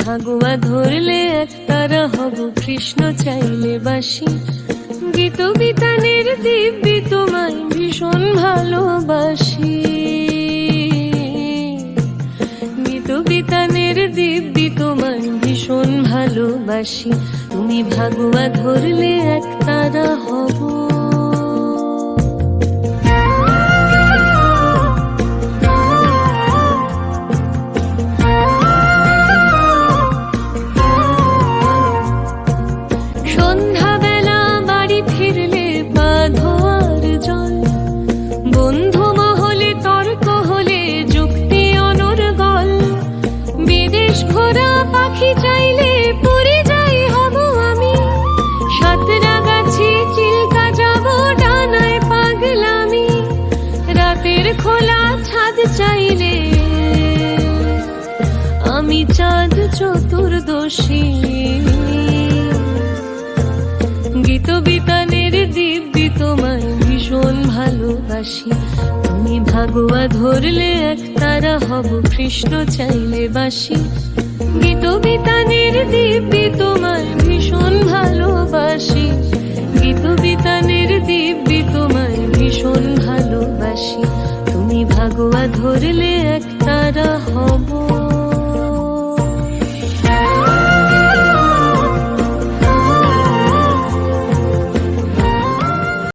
ভাগুয়া ধরলে একতারা হব, কৃষ্ণ চাইলে বাসি। গীত বিতানের দিব্যি তোমায় ভীষণ ভালোবাসি। গীত বিতানের দিব্যি তোমায় ভীষণ ভালোবাসি। তুমি ভাগুয়া ধরলে একতারা হব। সন্ধ্যাবেলা বাড়ি ফিরলে বাঁধোয়ার জল, বন্ধু মহলে তর্ক হলে যুক্তি অনর্গল। বিদেশ ঘোরা পাখি চাইলে পুরী যাই হব আমি। সাঁতরাগাছি চিল্কা যাব ডানায় পাগলামি। রাতের খোলা ছাদ চাইলে আমি চাঁদ চতুর্দশী। গীত বিতানের দিব্যি তোমায় ভীষণ ভালোবাসি। তুমি ভাগুয়া ধরলে একতারা হব, কৃষ্ণ চাইলে বাসি। গীত বিতানের দিব্যি তোমায় ভীষণ ভালোবাসি। গীত বিতানের দিব্যি তোমায় ভীষণ ভালোবাসি। তুমি ভাগুয়া ধরলে একতারা হব।